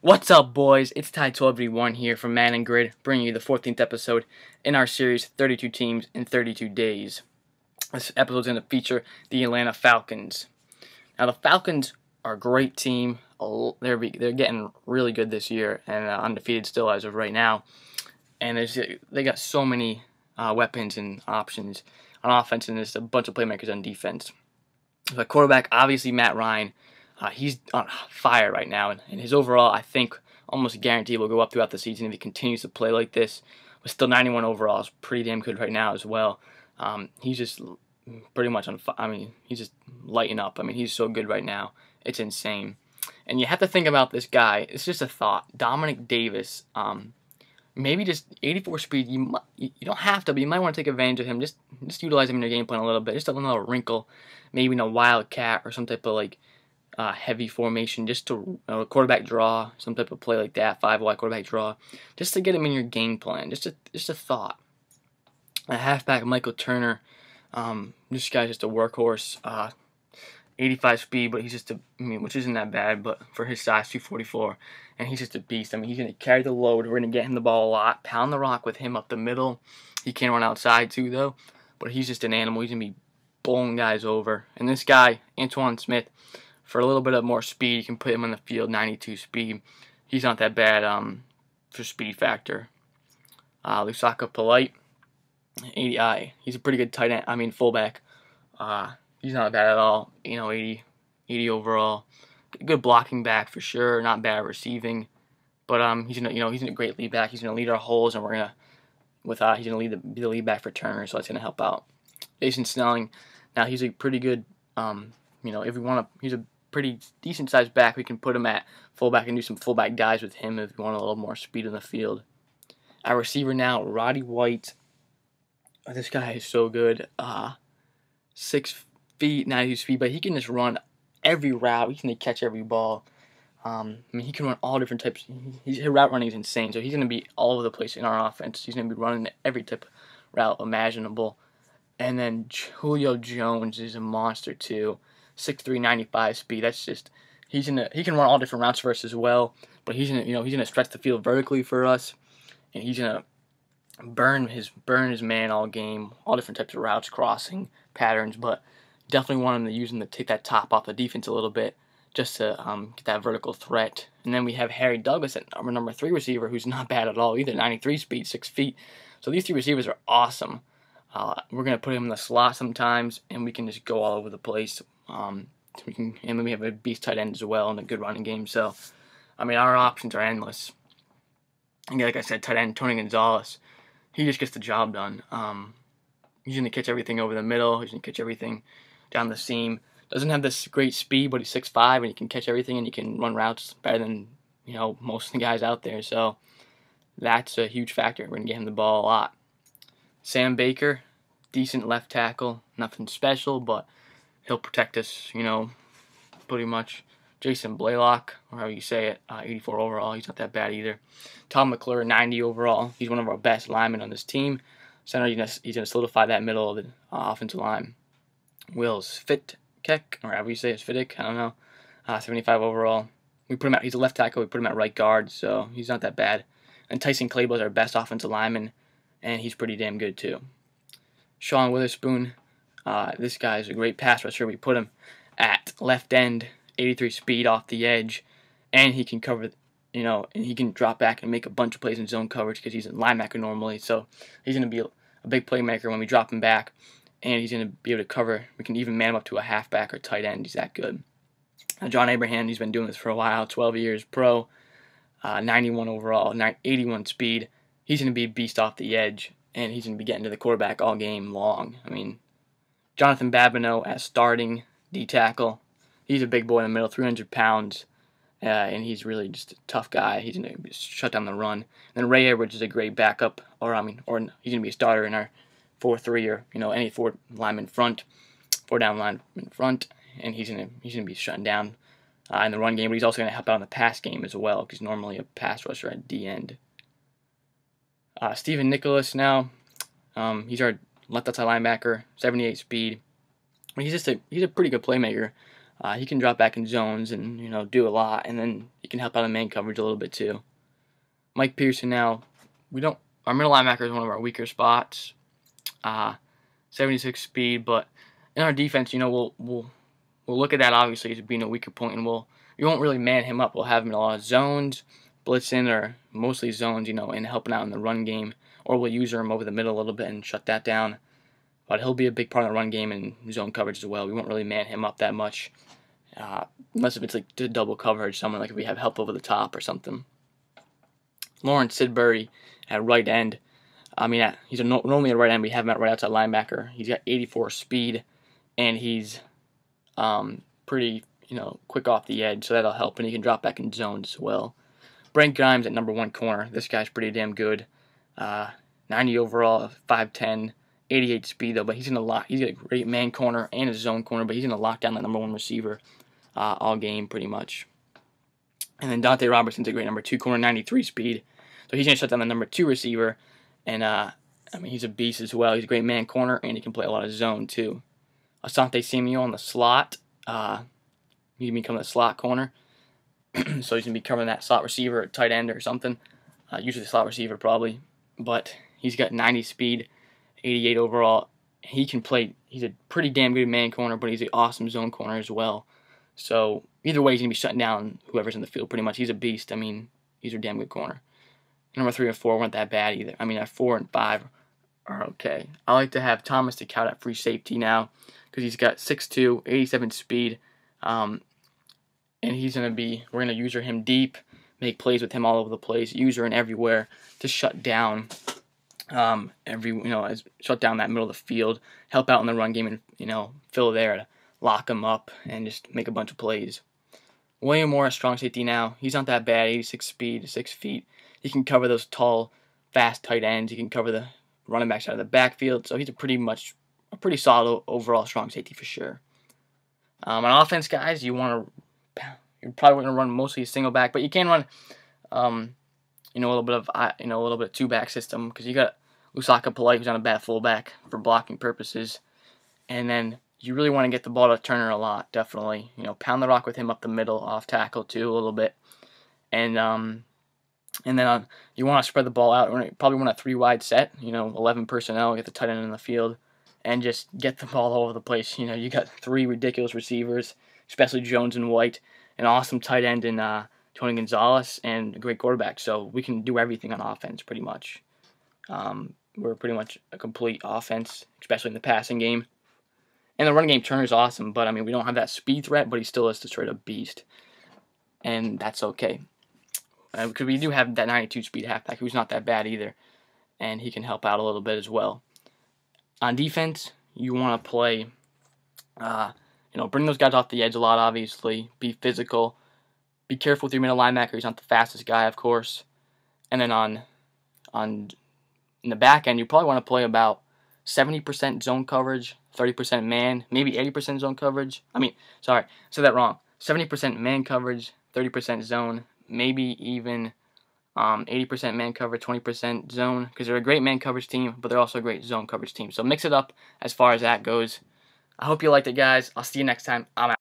What's up, boys? It's Ty12V1 here from Man and Grid, bringing you the 14th episode in our series 32 Teams in 32 Days. This episode is going to feature the Atlanta Falcons. Now, the Falcons are a great team. They're getting really good this year and undefeated still as of right now. And they got so many weapons and options on offense, and there's a bunch of playmakers on defense. The quarterback, obviously Matt Ryan. He's on fire right now, and his overall, I think, almost guaranteed will go up throughout the season if he continues to play like this. But still, 91 overall is pretty damn good right now as well. He's just pretty much on fire. I mean, he's just lighting up. I mean, he's so good right now. It's insane. And you have to think about this guy. It's just a thought. Dominic Davis, maybe just 84 speed. You don't have to, but you might want to take advantage of him. Just utilize him in your game plan a little bit. Just a little wrinkle, maybe in a wildcat or some type of heavy formation, just to quarterback draw, some type of play like that, 5-wide quarterback draw, just to get him in your game plan. Just a thought. A halfback, Michael Turner. This guy's just a workhorse. 85 speed, but he's just which isn't that bad, but for his size, 244, and he's just a beast. I mean, he's gonna carry the load. We're gonna get him the ball a lot, pound the rock with him up the middle. He can run outside too, though, but he's just an animal. He's gonna be bowling guys over. And this guy, Antoine Smith, for a little bit of more speed, you can put him on the field, 92 speed. He's not that bad for speed factor. Lusaka Polite, 80. He's a pretty good tight end. Fullback. He's not bad at all. 80 overall. Good blocking back for sure. Not bad receiving, but he's a great lead back. He's gonna lead our holes, and he's gonna be the lead back for Turner, so that's gonna help out. Jason Snelling. Now he's a pretty good. He's a pretty decent sized back. We can put him at fullback and do some fullback guys with him if you want a little more speed in the field. Our receiver now, Roddy White. This guy is so good. 6 feet, 92 speed, but he can just run every route. He can catch every ball. He can run all different types. His route running is insane, so he's going to be all over the place in our offense. He's going to be running every type of route imaginable. And then Julio Jones is a monster too. 6'3", 95 speed. That's just he can run all different routes for us as well. But he's gonna stretch the field vertically for us, and he's gonna burn his man all game, all different types of routes, crossing patterns. But definitely want him to use him to take that top off the defense a little bit, just to get that vertical threat. And then we have Harry Douglas at number 3 receiver, who's not bad at all either. 93 speed, 6 feet. So these 3 receivers are awesome. We're gonna put him in the slot sometimes, and we can just go all over the place. And then we have a beast tight end as well and a good running game. So, our options are endless. And like I said, tight end Tony Gonzalez, he just gets the job done. He's gonna catch everything over the middle. He's gonna catch everything down the seam. Doesn't have this great speed, but he's 6'5", and he can catch everything, and he can run routes better than most of the guys out there. So that's a huge factor. We're gonna get him the ball a lot. Sam Baker, decent left tackle, nothing special, but he'll protect us, pretty much. Jason Blaylock, or how you say it, 84 overall. He's not that bad either. Tom McClure, 90 overall. He's one of our best linemen on this team. Center, he's going to solidify that middle of the offensive line. Wills Fitkek, or however you say it, Fittick, I don't know. 75 overall. We put him out. He's a left tackle. We put him at right guard, so he's not that bad. And Tyson Claybo is our best offensive lineman, and he's pretty damn good too. Sean Witherspoon. This guy is a great pass rusher. We put him at left end, 83 speed off the edge, and he can cover, and he can drop back and make a bunch of plays in zone coverage because he's a linebacker normally. So he's going to be a big playmaker when we drop him back, and he's going to be able to cover. We can even man him up to a halfback or tight end. He's that good. John Abraham, he's been doing this for a while, 12 years pro, 91 overall, 81 speed. He's going to be a beast off the edge, and he's going to be getting to the quarterback all game long. Jonathan Babineau as starting D-tackle. He's a big boy in the middle, 300 pounds, and he's really just a tough guy. He's going to shut down the run. And then Ray Edwards is a great backup, or he's going to be a starter in our 4-3 or any 4 lineman front, 4 down line in front, and he's going to be shutting down in the run game, but he's also going to help out in the pass game as well, because he's normally a pass rusher at D end. Stephen Nicholas now, he's our left outside linebacker, 78 speed. He's a pretty good playmaker. He can drop back in zones and do a lot, and then he can help out in man coverage a little bit too. Mike Pearson now, our middle linebacker is one of our weaker spots. 76 speed, but in our defense, we'll look at that obviously as being a weaker point, and we won't really man him up. We'll have him in a lot of zones, blitzing, or mostly zones, and helping out in the run game, or we'll use him over the middle a little bit and shut that down. But he'll be a big part of the run game and zone coverage as well. We won't really man him up that much, unless if it's like double coverage, someone like if we have help over the top or something. Lawrence Sidbury at right end. He's normally at right end. We have him at right outside linebacker. He's got 84 speed, and he's pretty quick off the edge, so that'll help, and he can drop back in zones as well. Brent Grimes at number 1 corner. This guy's pretty damn good. 90 overall, 5'10", 88 speed though, but he's got a great man corner and a zone corner, but he's gonna lock down the number 1 receiver all game pretty much. And then Dante Robertson's a great number 2 corner, 93 speed, so he's gonna shut down the number 2 receiver, and he's a beast as well. He's a great man corner, and he can play a lot of zone too. Asante Samuel on the slot. He can become the slot corner, so he's gonna be covering that slot receiver, or tight end, or something. Usually the slot receiver probably, but he's got 90 speed, 88 overall. He can play. He's a pretty damn good man corner, but he's an awesome zone corner as well. So either way, he's gonna be shutting down whoever's in the field pretty much. He's a beast. He's a damn good corner. Number 3 and 4 weren't that bad either. At 4 and 5 are okay. I like to have Thomas DeCout at free safety now because he's got 6'2", 87 speed, and we're gonna user him deep, make plays with him all over the place, user and everywhere to shut down shut down that middle of the field, help out in the run game, and fill there to lock him up and just make a bunch of plays. William Moore, strong safety now. He's not that bad. 86 speed, 6 feet. He can cover those tall, fast tight ends. He can cover the running backs out of the backfield. So he's a pretty solid overall strong safety for sure. On offense, guys, you're probably going to run mostly a single back, but you can run a little bit of 2-back system because you got Lusaka Polite, who's on a bad fullback for blocking purposes, and then you really want to get the ball to Turner a lot, definitely. Pound the rock with him up the middle, off tackle too a little bit, and then you want to spread the ball out. You probably want a 3-wide set, 11 personnel, get the tight end in the field, and just get the ball all over the place. You got 3 ridiculous receivers, especially Jones and White, an awesome tight end in Tony Gonzalez, and a great quarterback. So we can do everything on offense pretty much. We're pretty much a complete offense, especially in the passing game. And the run game, Turner's awesome, but we don't have that speed threat, but he still is the straight up beast. And that's okay. Because we do have that 92 speed halfback who's not that bad either. And he can help out a little bit as well. On defense, you want to play, bring those guys off the edge a lot, obviously. Be physical. Be careful with your middle linebacker. He's not the fastest guy, of course. And then in the back end, you probably want to play about 70% zone coverage, 30% man, maybe 80% zone coverage. Sorry, I said that wrong. 70% man coverage, 30% zone, maybe even 80% man coverage, 20% zone, because they're a great man coverage team, but they're also a great zone coverage team. So mix it up as far as that goes. I hope you liked it, guys. I'll see you next time. I'm out.